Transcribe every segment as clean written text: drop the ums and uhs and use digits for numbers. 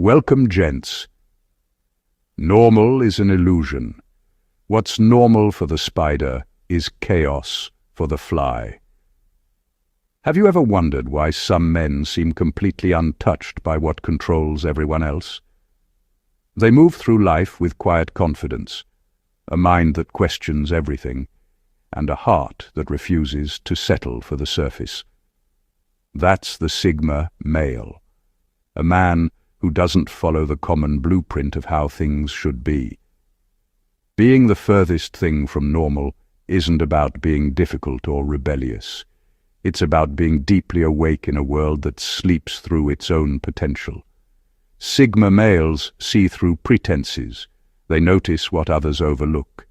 Welcome, gents. Normal is an illusion. What's normal for the spider is chaos for the fly. Have you ever wondered why some men seem completely untouched by what controls everyone else? They move through life with quiet confidence, a mind that questions everything, and a heart that refuses to settle for the surface. That's the Sigma male, a man who doesn't follow the common blueprint of how things should be. Being the furthest thing from normal isn't about being difficult or rebellious. It's about being deeply awake in a world that sleeps through its own potential. Sigma males see through pretenses. They notice what others overlook.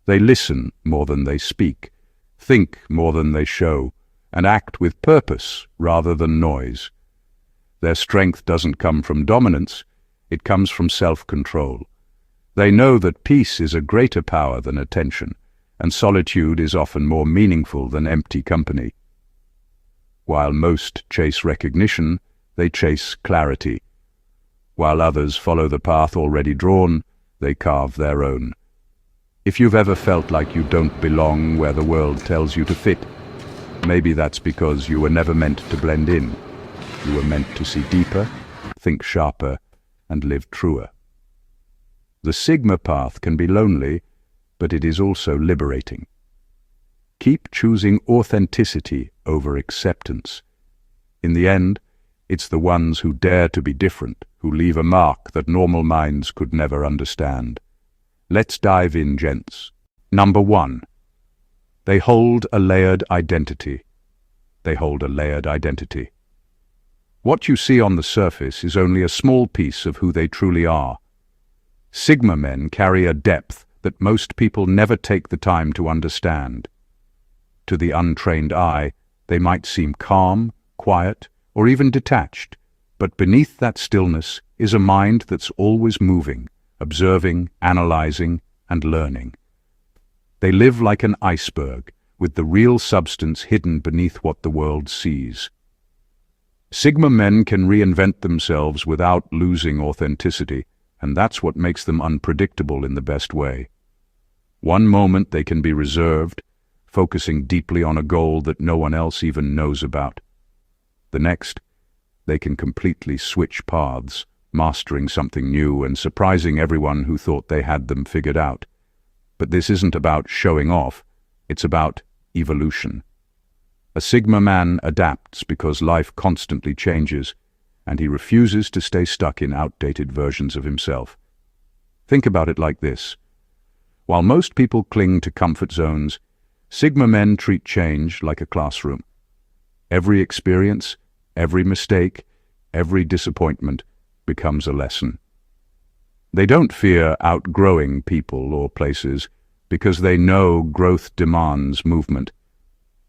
They listen more than they speak, think more than they show, and act with purpose rather than noise. Their strength doesn't come from dominance, it comes from self-control. They know that peace is a greater power than attention, and solitude is often more meaningful than empty company. While most chase recognition, they chase clarity. While others follow the path already drawn, they carve their own. If you've ever felt like you don't belong where the world tells you to fit, maybe that's because you were never meant to blend in. You were meant to see deeper, think sharper, and live truer. The Sigma path can be lonely, but it is also liberating. Keep choosing authenticity over acceptance. In the end, it's the ones who dare to be different, who leave a mark that normal minds could never understand. Let's dive in, gents. Number 1. They hold a layered identity. They hold a layered identity. What you see on the surface is only a small piece of who they truly are. Sigma men carry a depth that most people never take the time to understand. To the untrained eye, they might seem calm, quiet, or even detached, but beneath that stillness is a mind that's always moving, observing, analyzing, and learning. They live like an iceberg, with the real substance hidden beneath what the world sees. Sigma men can reinvent themselves without losing authenticity, and that's what makes them unpredictable in the best way. One moment they can be reserved, focusing deeply on a goal that no one else even knows about. The next, they can completely switch paths, mastering something new and surprising everyone who thought they had them figured out. But this isn't about showing off, it's about evolution. A Sigma man adapts because life constantly changes, and he refuses to stay stuck in outdated versions of himself. Think about it like this. While most people cling to comfort zones, Sigma men treat change like a classroom. Every experience, every mistake, every disappointment becomes a lesson. They don't fear outgrowing people or places because they know growth demands movement.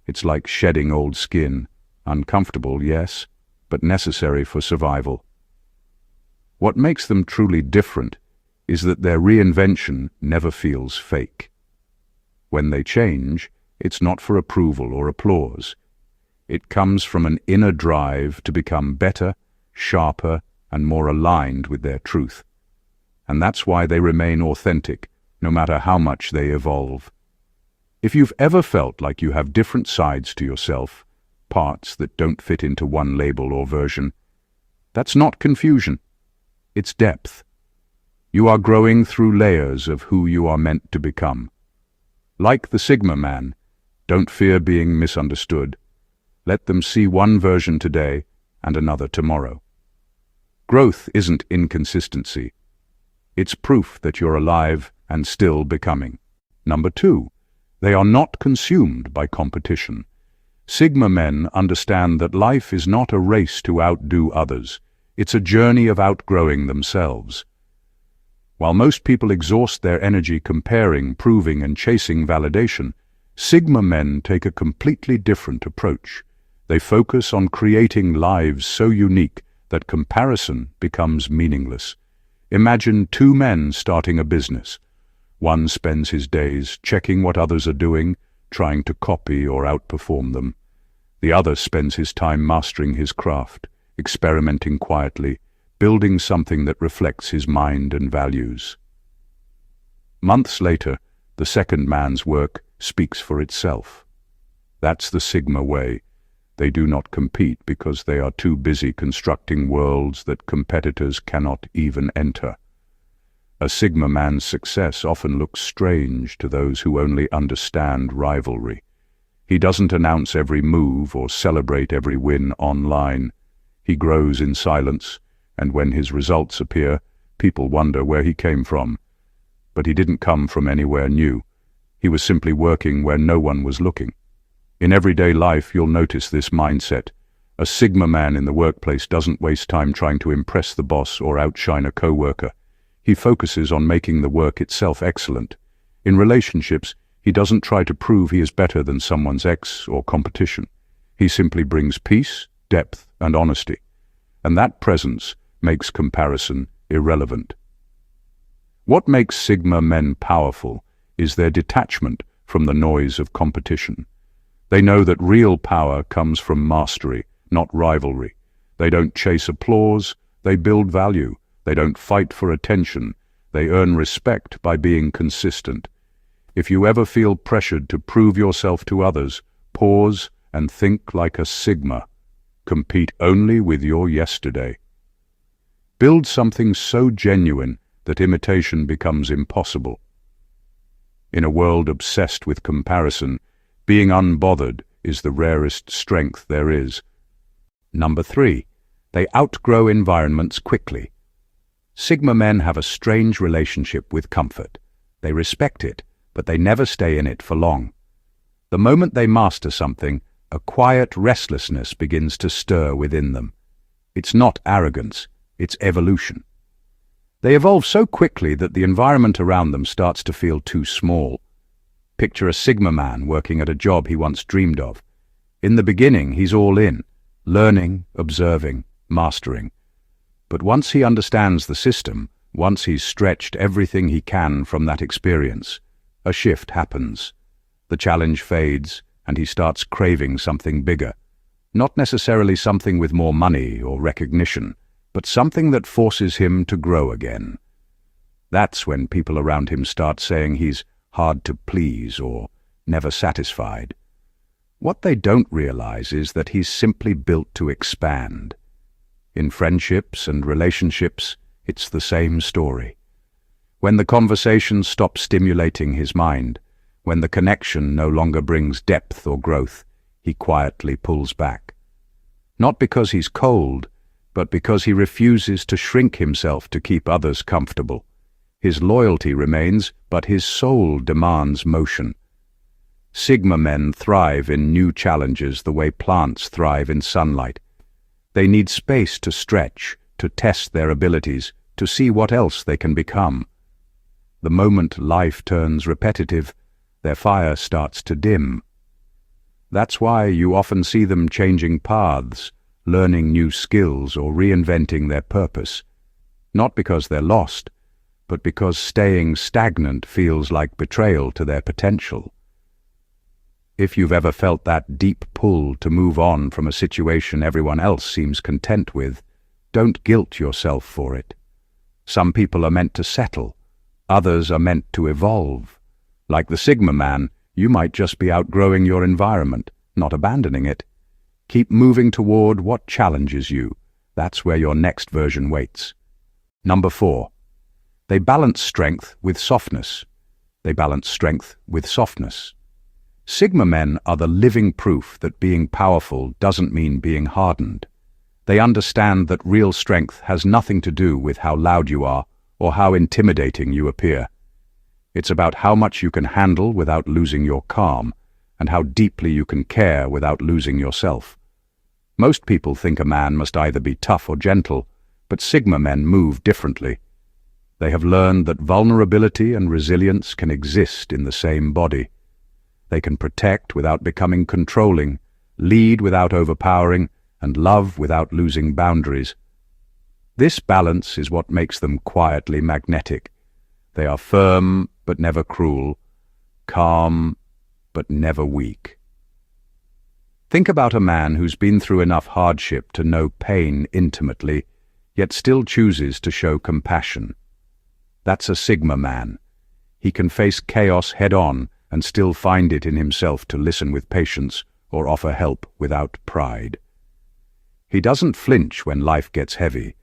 It's like shedding old skin, uncomfortable, yes, but necessary for survival. What makes them truly different is that their reinvention never feels fake. When they change, it's not for approval or applause. It comes from an inner drive to become better, sharper, and more aligned with their truth. And that's why they remain authentic, no matter how much they evolve. If you've ever felt like you have different sides to yourself, parts that don't fit into one label or version, that's not confusion. It's depth. You are growing through layers of who you are meant to become. Like the Sigma man, don't fear being misunderstood. Let them see one version today and another tomorrow. Growth isn't inconsistency. It's proof that you're alive and still becoming. Number 2. They are not consumed by competition. Sigma men understand that life is not a race to outdo others. It's a journey of outgrowing themselves. While most people exhaust their energy comparing, proving, and chasing validation, Sigma men take a completely different approach. They focus on creating lives so unique that comparison becomes meaningless. Imagine 2 men starting a business. One spends his days checking what others are doing, trying to copy or outperform them. The other spends his time mastering his craft, experimenting quietly, building something that reflects his mind and values. Months later, the second man's work speaks for itself. That's the Sigma way. They do not compete because they are too busy constructing worlds that competitors cannot even enter. A Sigma man's success often looks strange to those who only understand rivalry. He doesn't announce every move or celebrate every win online. He grows in silence, and when his results appear, people wonder where he came from. But he didn't come from anywhere new. He was simply working where no one was looking. In everyday life, you'll notice this mindset. A Sigma man in the workplace doesn't waste time trying to impress the boss or outshine a coworker. He focuses on making the work itself excellent. In relationships, he doesn't try to prove he is better than someone's ex or competition. He simply brings peace, depth, and honesty. And that presence makes comparison irrelevant. What makes Sigma men powerful is their detachment from the noise of competition. They know that real power comes from mastery, not rivalry. They don't chase applause, they build value. They don't fight for attention, they earn respect by being consistent. If you ever feel pressured to prove yourself to others, pause and think like a Sigma. Compete only with your yesterday. Build something so genuine that imitation becomes impossible. In a world obsessed with comparison, being unbothered is the rarest strength there is. Number 3, they outgrow environments quickly. Sigma men have a strange relationship with comfort. They respect it, but they never stay in it for long. The moment they master something, a quiet restlessness begins to stir within them. It's not arrogance, it's evolution. They evolve so quickly that the environment around them starts to feel too small. Picture a Sigma man working at a job he once dreamed of. In the beginning, he's all in, learning, observing, mastering. But once he understands the system, once he's stretched everything he can from that experience, a shift happens. The challenge fades, and he starts craving something bigger. Not necessarily something with more money or recognition, but something that forces him to grow again. That's when people around him start saying he's hard to please or never satisfied. What they don't realize is that he's simply built to expand. In friendships and relationships, it's the same story. When the conversation stops stimulating his mind, when the connection no longer brings depth or growth, he quietly pulls back. Not because he's cold, but because he refuses to shrink himself to keep others comfortable. His loyalty remains, but his soul demands motion. Sigma men thrive in new challenges the way plants thrive in sunlight. They need space to stretch, to test their abilities, to see what else they can become. The moment life turns repetitive, their fire starts to dim. That's why you often see them changing paths, learning new skills or reinventing their purpose. Not because they're lost, but because staying stagnant feels like betrayal to their potential. If you've ever felt that deep pull to move on from a situation everyone else seems content with, don't guilt yourself for it. Some people are meant to settle, others are meant to evolve. Like the Sigma man, you might just be outgrowing your environment, not abandoning it. Keep moving toward what challenges you. That's where your next version waits. Number 4. They balance strength with softness. They balance strength with softness. Sigma men are the living proof that being powerful doesn't mean being hardened. They understand that real strength has nothing to do with how loud you are or how intimidating you appear. It's about how much you can handle without losing your calm, and how deeply you can care without losing yourself. Most people think a man must either be tough or gentle, but Sigma men move differently. They have learned that vulnerability and resilience can exist in the same body. They can protect without becoming controlling, lead without overpowering, and love without losing boundaries. This balance is what makes them quietly magnetic. They are firm but never cruel, calm but never weak. Think about a man who's been through enough hardship to know pain intimately, yet still chooses to show compassion. That's a Sigma man. He can face chaos head-on and still find it in himself to listen with patience or offer help without pride. He doesn't flinch when life gets heavy,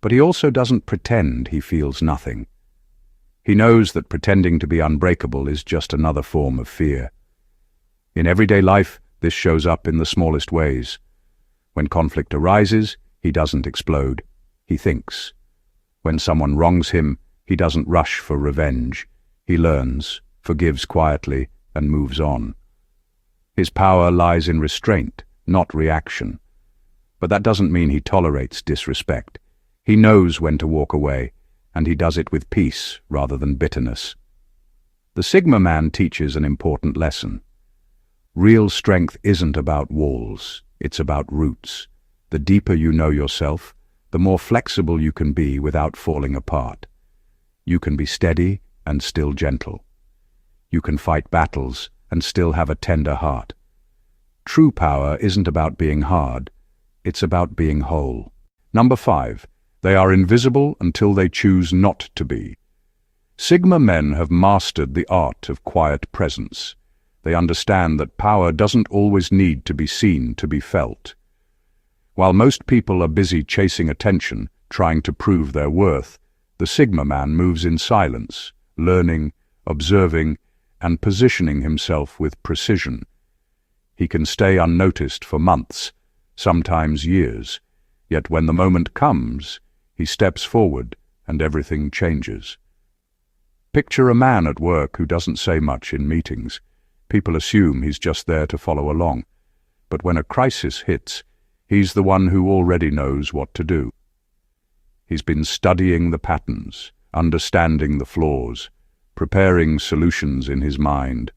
but he also doesn't pretend he feels nothing. He knows that pretending to be unbreakable is just another form of fear. In everyday life, this shows up in the smallest ways. When conflict arises, he doesn't explode. He thinks. When someone wrongs him, he doesn't rush for revenge. He learns, forgives quietly, and moves on. His power lies in restraint, not reaction. But that doesn't mean he tolerates disrespect. He knows when to walk away, and he does it with peace rather than bitterness. The Sigma man teaches an important lesson. Real strength isn't about walls, it's about roots. The deeper you know yourself, the more flexible you can be without falling apart. You can be steady and still gentle. You can fight battles and still have a tender heart. True power isn't about being hard, it's about being whole. Number 5. They are invisible until they choose not to be. Sigma men have mastered the art of quiet presence. They understand that power doesn't always need to be seen to be felt. While most people are busy chasing attention, trying to prove their worth, the Sigma man moves in silence, learning, observing, and positioning himself with precision. He can stay unnoticed for months, sometimes years, yet when the moment comes, he steps forward and everything changes. Picture a man at work who doesn't say much in meetings. People assume he's just there to follow along. But when a crisis hits, he's the one who already knows what to do. He's been studying the patterns, understanding the flaws, preparing solutions in his mind.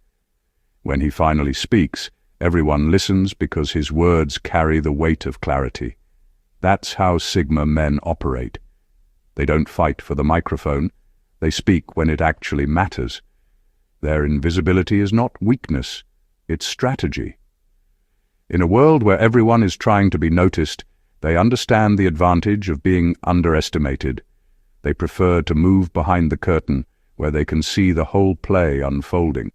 When he finally speaks, everyone listens because his words carry the weight of clarity. That's how Sigma men operate. They don't fight for the microphone, they speak when it actually matters. Their invisibility is not weakness, it's strategy. In a world where everyone is trying to be noticed, they understand the advantage of being underestimated. They prefer to move behind the curtain where they can see the whole play unfolding.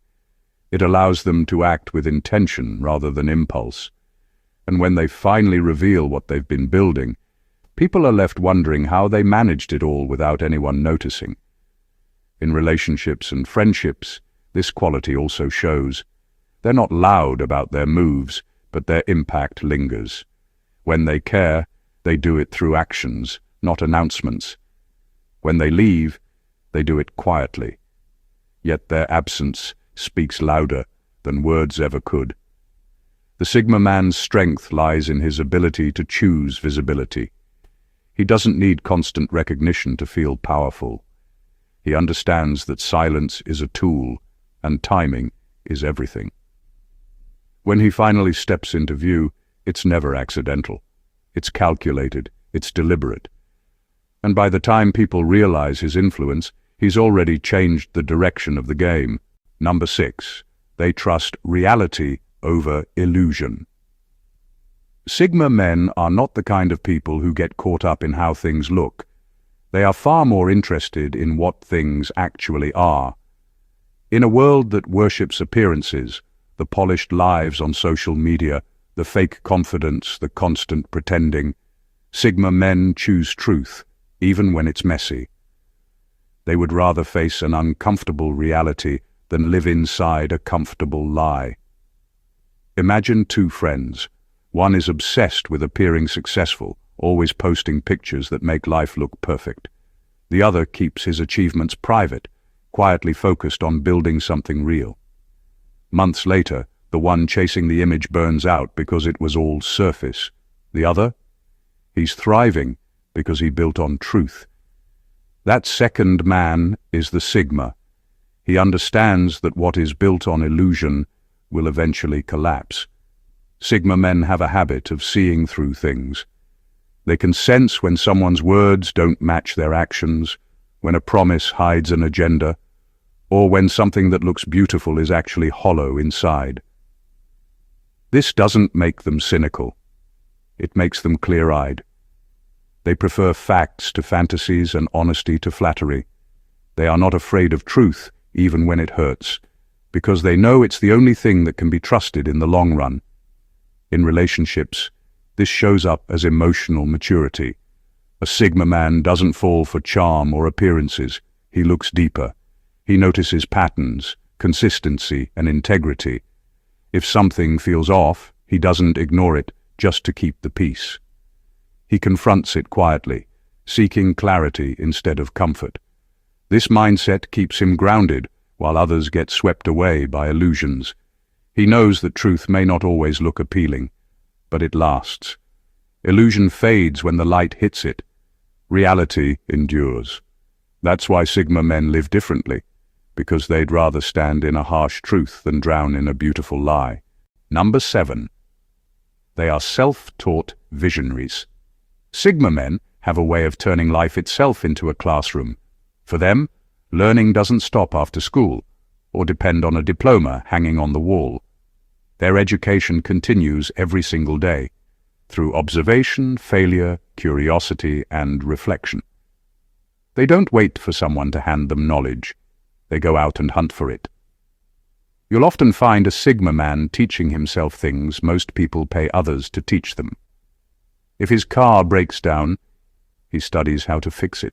It allows them to act with intention rather than impulse. And when they finally reveal what they've been building, people are left wondering how they managed it all without anyone noticing. In relationships and friendships, this quality also shows. They're not loud about their moves, but their impact lingers. When they care, they do it through actions, not announcements. When they leave, they do it quietly. Yet their absence speaks louder than words ever could. The Sigma man's strength lies in his ability to choose visibility. He doesn't need constant recognition to feel powerful. He understands that silence is a tool, and timing is everything. When he finally steps into view, it's never accidental. It's calculated, it's deliberate. And by the time people realize his influence, he's already changed the direction of the game. Number 6. They trust reality over illusion. Sigma men are not the kind of people who get caught up in how things look. They are far more interested in what things actually are. In a world that worships appearances, the polished lives on social media, the fake confidence, the constant pretending, Sigma men choose truth, even when it's messy. They would rather face an uncomfortable reality than live inside a comfortable lie. Imagine two friends. One is obsessed with appearing successful, always posting pictures that make life look perfect. The other keeps his achievements private, quietly focused on building something real. Months later, the one chasing the image burns out because it was all surface. The other? He's thriving because he built on truth. That second man is the Sigma. He understands that what is built on illusion will eventually collapse. Sigma men have a habit of seeing through things. They can sense when someone's words don't match their actions, when a promise hides an agenda, or when something that looks beautiful is actually hollow inside. This doesn't make them cynical. It makes them clear-eyed. They prefer facts to fantasies and honesty to flattery. They are not afraid of truth, even when it hurts, because they know it's the only thing that can be trusted in the long run. In relationships, this shows up as emotional maturity. A Sigma man doesn't fall for charm or appearances. He looks deeper. He notices patterns, consistency, and integrity. If something feels off, he doesn't ignore it just to keep the peace. He confronts it quietly, seeking clarity instead of comfort. This mindset keeps him grounded while others get swept away by illusions. He knows that truth may not always look appealing, but it lasts. Illusion fades when the light hits it. Reality endures. That's why Sigma men live differently, because they'd rather stand in a harsh truth than drown in a beautiful lie. Number 7. They are self-taught visionaries. Sigma men have a way of turning life itself into a classroom. For them, learning doesn't stop after school or depend on a diploma hanging on the wall. Their education continues every single day, through observation, failure, curiosity, and reflection. They don't wait for someone to hand them knowledge. They go out and hunt for it. You'll often find a Sigma man teaching himself things most people pay others to teach them. If his car breaks down, he studies how to fix it.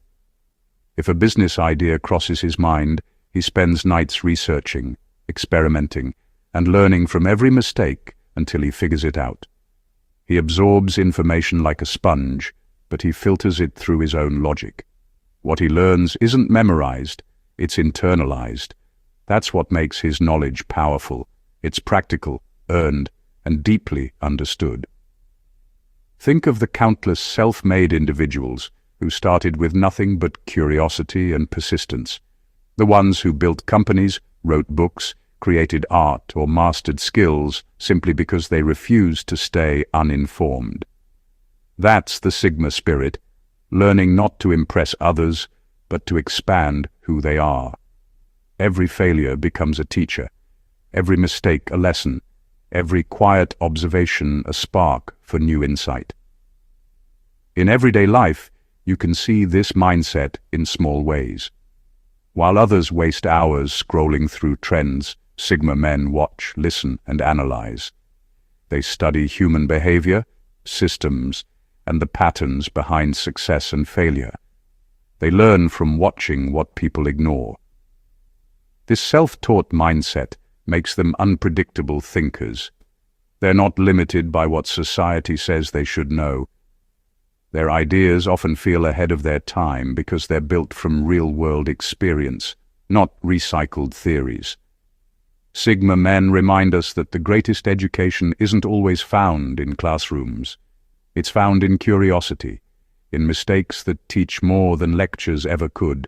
If a business idea crosses his mind, he spends nights researching, experimenting, and learning from every mistake until he figures it out. He absorbs information like a sponge, but he filters it through his own logic. What he learns isn't memorized, it's internalized. That's what makes his knowledge powerful. It's practical, earned, and deeply understood. Think of the countless self-made individuals who started with nothing but curiosity and persistence. The ones who built companies, wrote books, created art, or mastered skills simply because they refused to stay uninformed. That's the Sigma spirit, learning not to impress others, but to expand who they are. Every failure becomes a teacher, every mistake a lesson, every quiet observation a spark for new insight. In everyday life, you can see this mindset in small ways. While others waste hours scrolling through trends, Sigma men watch, listen, and analyze. They study human behavior, systems, and the patterns behind success and failure. They learn from watching what people ignore. This self-taught mindset makes them unpredictable thinkers. They're not limited by what society says they should know. Their ideas often feel ahead of their time because they're built from real-world experience, not recycled theories. Sigma men remind us that the greatest education isn't always found in classrooms. It's found in curiosity, in mistakes that teach more than lectures ever could,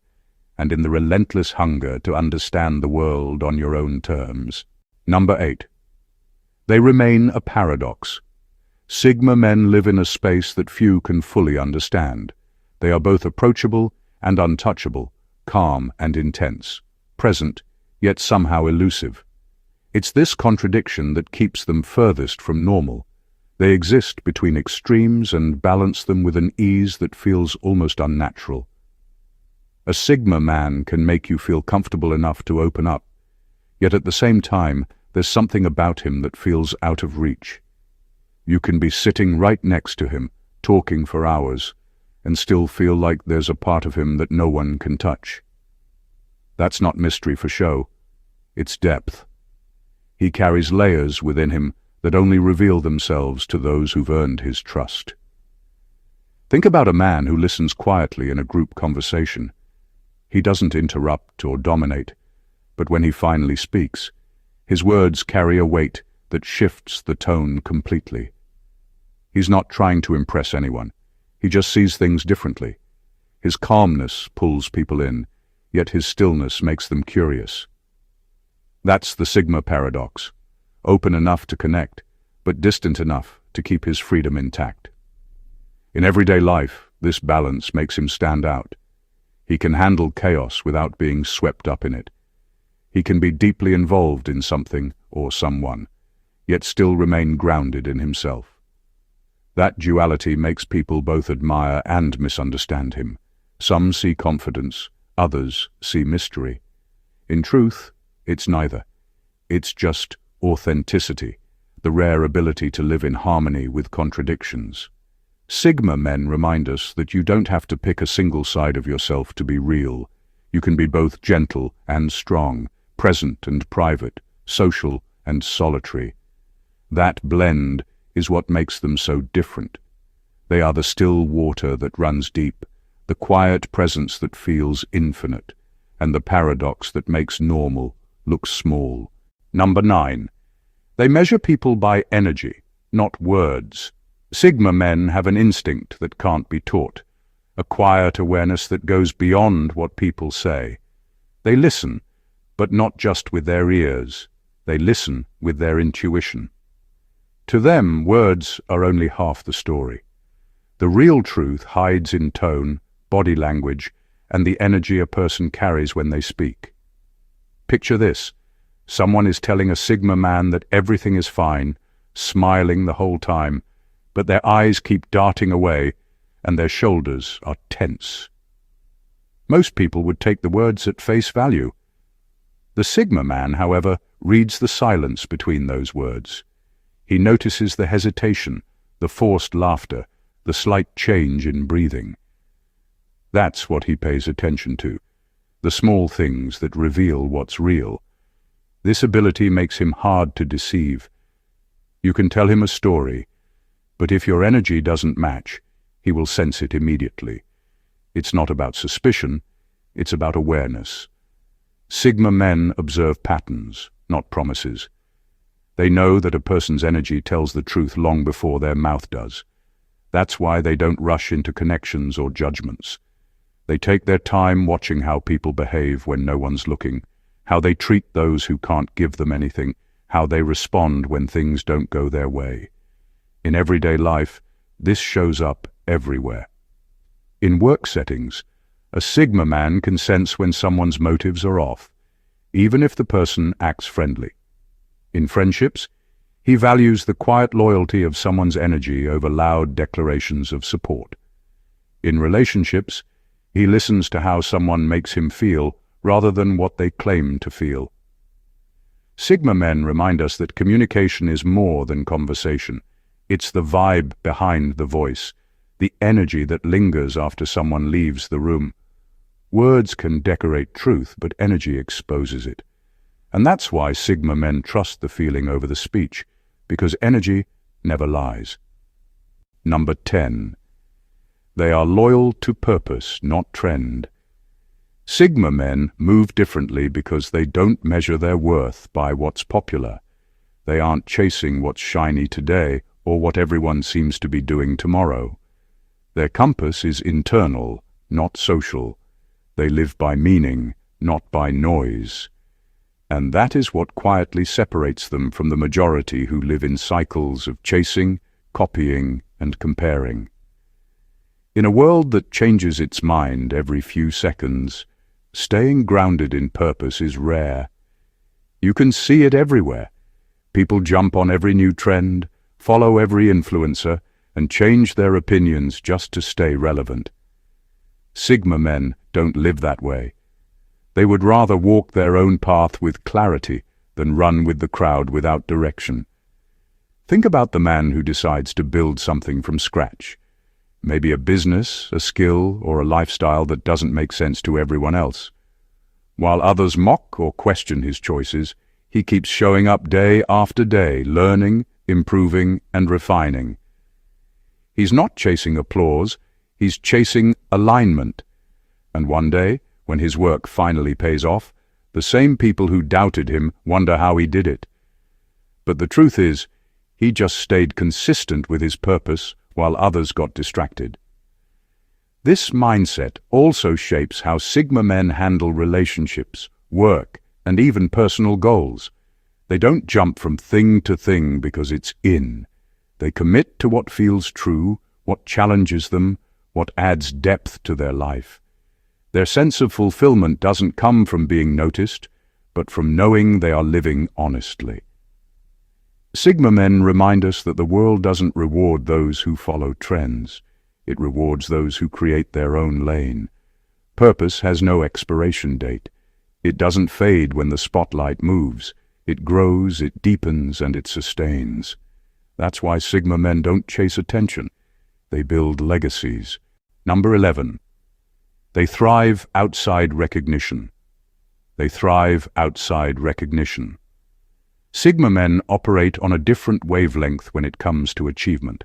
and in the relentless hunger to understand the world on your own terms. Number 8. They remain a paradox. Sigma men live in a space that few can fully understand. They are both approachable and untouchable, calm and intense, present, yet somehow elusive. It's this contradiction that keeps them furthest from normal. They exist between extremes and balance them with an ease that feels almost unnatural. A Sigma man can make you feel comfortable enough to open up, yet at the same time, there's something about him that feels out of reach. You can be sitting right next to him, talking for hours, and still feel like there's a part of him that no one can touch. That's not mystery for show. It's depth. He carries layers within him that only reveal themselves to those who've earned his trust. Think about a man who listens quietly in a group conversation. He doesn't interrupt or dominate, but when he finally speaks, his words carry a weight that shifts the tone completely. He's not trying to impress anyone. He just sees things differently. His calmness pulls people in, yet his stillness makes them curious. That's the Sigma paradox. Open enough to connect, but distant enough to keep his freedom intact. In everyday life, this balance makes him stand out. He can handle chaos without being swept up in it. He can be deeply involved in something or someone, yet still remain grounded in himself. That duality makes people both admire and misunderstand him. Some see confidence, others see mystery. In truth, it's neither. It's just authenticity, the rare ability to live in harmony with contradictions. Sigma men remind us that you don't have to pick a single side of yourself to be real. You can be both gentle and strong, present and private, social and solitary. That blend is what makes them so different. They are the still water that runs deep, the quiet presence that feels infinite, and the paradox that makes normal look small. Number 9. They measure people by energy, not words. Sigma men have an instinct that can't be taught, a quiet awareness that goes beyond what people say. They listen, but not just with their ears. They listen with their intuition. To them, words are only half the story. The real truth hides in tone, body language, and the energy a person carries when they speak. Picture this. Someone is telling a Sigma man that everything is fine, smiling the whole time, but their eyes keep darting away and their shoulders are tense. Most people would take the words at face value. The Sigma man, however, reads the silence between those words. He notices the hesitation, the forced laughter, the slight change in breathing. That's what he pays attention to, the small things that reveal what's real. This ability makes him hard to deceive. You can tell him a story, but if your energy doesn't match, he will sense it immediately. It's not about suspicion, it's about awareness. Sigma men observe patterns, not promises. They know that a person's energy tells the truth long before their mouth does. That's why they don't rush into connections or judgments. They take their time watching how people behave when no one's looking, how they treat those who can't give them anything, how they respond when things don't go their way. In everyday life, this shows up everywhere. In work settings, a Sigma man can sense when someone's motives are off, even if the person acts friendly. In friendships, he values the quiet loyalty of someone's energy over loud declarations of support. In relationships, he listens to how someone makes him feel rather than what they claim to feel. Sigma men remind us that communication is more than conversation. It's the vibe behind the voice, the energy that lingers after someone leaves the room. Words can decorate truth, but energy exposes it. And that's why Sigma men trust the feeling over the speech, because energy never lies. Number 10. They are loyal to purpose, not trend. Sigma men move differently because they don't measure their worth by what's popular. They aren't chasing what's shiny today or what everyone seems to be doing tomorrow. Their compass is internal, not social. They live by meaning, not by noise. And that is what quietly separates them from the majority who live in cycles of chasing, copying, and comparing. In a world that changes its mind every few seconds, staying grounded in purpose is rare. You can see it everywhere. People jump on every new trend, follow every influencer, and change their opinions just to stay relevant. Sigma men don't live that way. They would rather walk their own path with clarity than run with the crowd without direction. Think about the man who decides to build something from scratch. Maybe a business, a skill, or a lifestyle that doesn't make sense to everyone else. While others mock or question his choices, he keeps showing up day after day, learning, improving, and refining. He's not chasing applause, he's chasing alignment. And one day, when his work finally pays off, the same people who doubted him wonder how he did it. But the truth is, he just stayed consistent with his purpose while others got distracted. This mindset also shapes how Sigma men handle relationships, work, and even personal goals. They don't jump from thing to thing because it's in. They commit to what feels true, what challenges them, what adds depth to their life. Their sense of fulfillment doesn't come from being noticed, but from knowing they are living honestly. Sigma men remind us that the world doesn't reward those who follow trends. It rewards those who create their own lane. Purpose has no expiration date. It doesn't fade when the spotlight moves. It grows, it deepens, and it sustains. That's why Sigma men don't chase attention. They build legacies. Number 11. They thrive outside recognition. They thrive outside recognition. Sigma men operate on a different wavelength when it comes to achievement.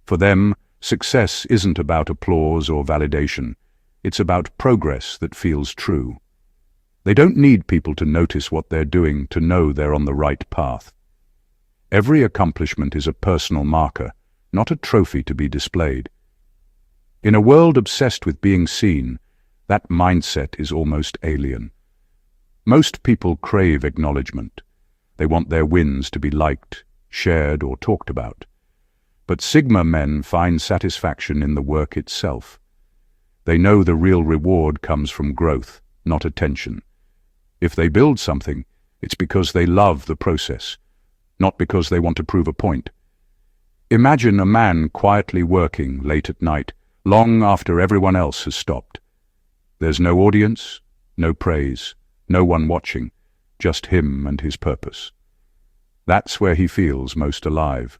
For them, success isn't about applause or validation. It's about progress that feels true. They don't need people to notice what they're doing to know they're on the right path. Every accomplishment is a personal marker, not a trophy to be displayed. In a world obsessed with being seen, that mindset is almost alien. Most people crave acknowledgement. They want their wins to be liked, shared, or talked about. But Sigma men find satisfaction in the work itself. They know the real reward comes from growth, not attention. If they build something, it's because they love the process, not because they want to prove a point. Imagine a man quietly working late at night, long after everyone else has stopped. There's no audience, no praise, no one watching, just him and his purpose. That's where he feels most alive.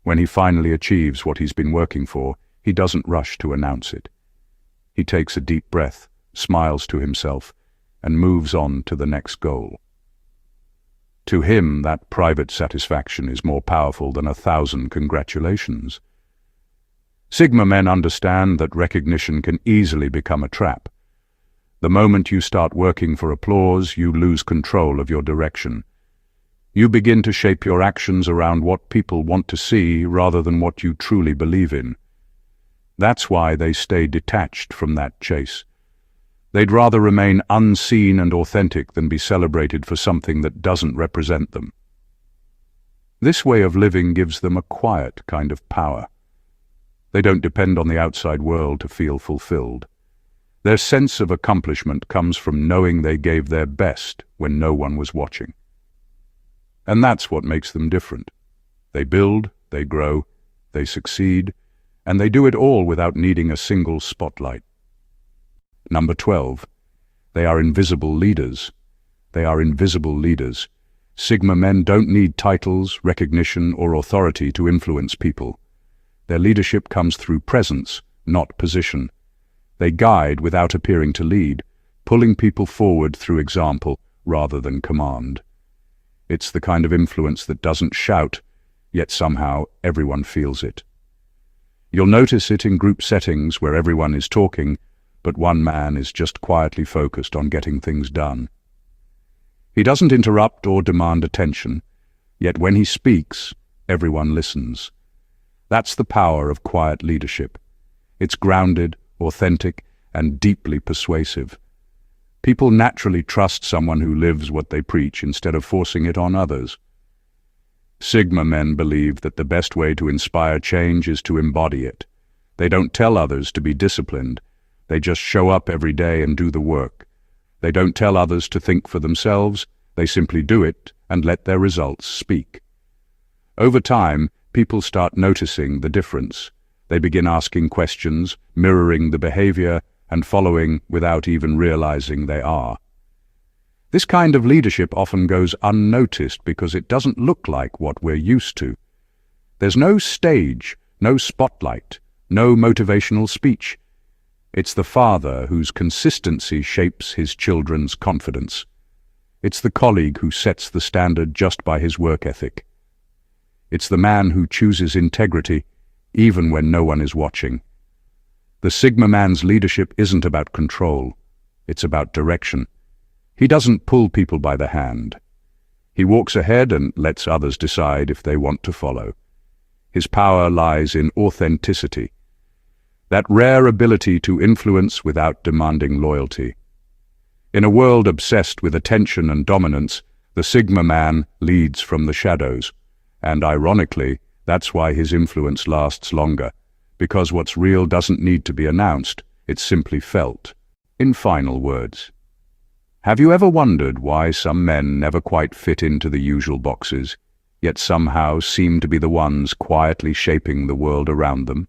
When he finally achieves what he's been working for, he doesn't rush to announce it. He takes a deep breath, smiles to himself, and moves on to the next goal. To him, that private satisfaction is more powerful than 1,000 congratulations. Sigma men understand that recognition can easily become a trap. The moment you start working for applause, you lose control of your direction. You begin to shape your actions around what people want to see rather than what you truly believe in. That's why they stay detached from that chase. They'd rather remain unseen and authentic than be celebrated for something that doesn't represent them. This way of living gives them a quiet kind of power. They don't depend on the outside world to feel fulfilled. Their sense of accomplishment comes from knowing they gave their best when no one was watching. And that's what makes them different. They build, they grow, they succeed, and they do it all without needing a single spotlight. Number 12. They are invisible leaders. They are invisible leaders. Sigma men don't need titles, recognition, or authority to influence people. Their leadership comes through presence, not position. They guide without appearing to lead, pulling people forward through example rather than command. It's the kind of influence that doesn't shout, yet somehow everyone feels it. You'll notice it in group settings where everyone is talking, but one man is just quietly focused on getting things done. He doesn't interrupt or demand attention, yet when he speaks, everyone listens. That's the power of quiet leadership. It's grounded, authentic, and deeply persuasive. People naturally trust someone who lives what they preach instead of forcing it on others. Sigma men believe that the best way to inspire change is to embody it. They don't tell others to be disciplined. They just show up every day and do the work. They don't tell others to think for themselves. They simply do it and let their results speak. Over time, people start noticing the difference. They begin asking questions, mirroring the behavior, and following without even realizing they are. This kind of leadership often goes unnoticed because it doesn't look like what we're used to. There's no stage, no spotlight, no motivational speech. It's the father whose consistency shapes his children's confidence. It's the colleague who sets the standard just by his work ethic. It's the man who chooses integrity even when no one is watching. The Sigma man's leadership isn't about control. It's about direction. He doesn't pull people by the hand. He walks ahead and lets others decide if they want to follow. His power lies in authenticity, that rare ability to influence without demanding loyalty. In a world obsessed with attention and dominance, the Sigma man leads from the shadows. And ironically, that's why his influence lasts longer, because what's real doesn't need to be announced, it's simply felt. In final words, have you ever wondered why some men never quite fit into the usual boxes? yet somehow seem to be the ones quietly shaping the world around them.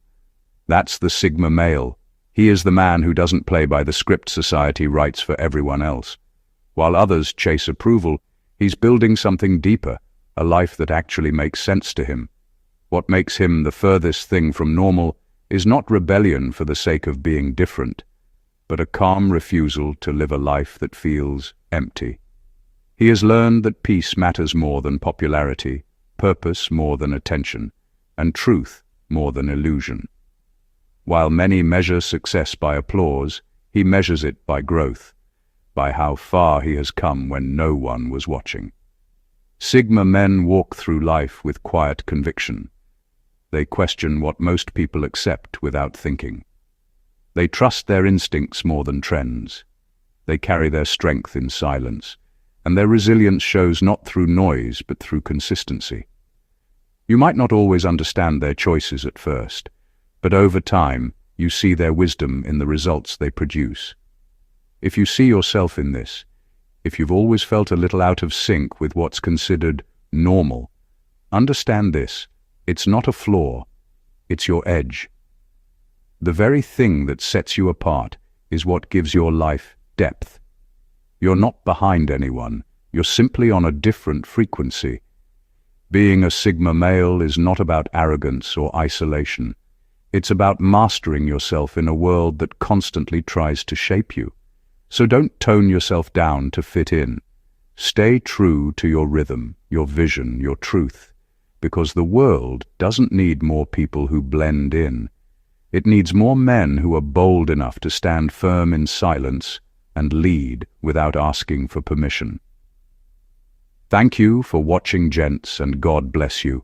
That's the Sigma male. He is the man who doesn't play by the script society writes for everyone else. While others chase approval, he's building something deeper, a life that actually makes sense to him. What makes him the furthest thing from normal is not rebellion for the sake of being different, but a calm refusal to live a life that feels empty. He has learned that peace matters more than popularity, purpose more than attention, and truth more than illusion. While many measure success by applause, he measures it by growth, by how far he has come when no one was watching. Sigma men walk through life with quiet conviction. They question what most people accept without thinking. They trust their instincts more than trends. They carry their strength in silence, and their resilience shows not through noise but through consistency. You might not always understand their choices at first, but over time you see their wisdom in the results they produce. If you see yourself in this, if you've always felt a little out of sync with what's considered normal, understand this: it's not a flaw, it's your edge. The very thing that sets you apart is what gives your life depth. You're not behind anyone, you're simply on a different frequency. Being a Sigma male is not about arrogance or isolation. It's about mastering yourself in a world that constantly tries to shape you. So don't tone yourself down to fit in. Stay true to your rhythm, your vision, your truth, because the world doesn't need more people who blend in. It needs more men who are bold enough to stand firm in silence and lead without asking for permission. Thank you for watching, gents, and God bless you.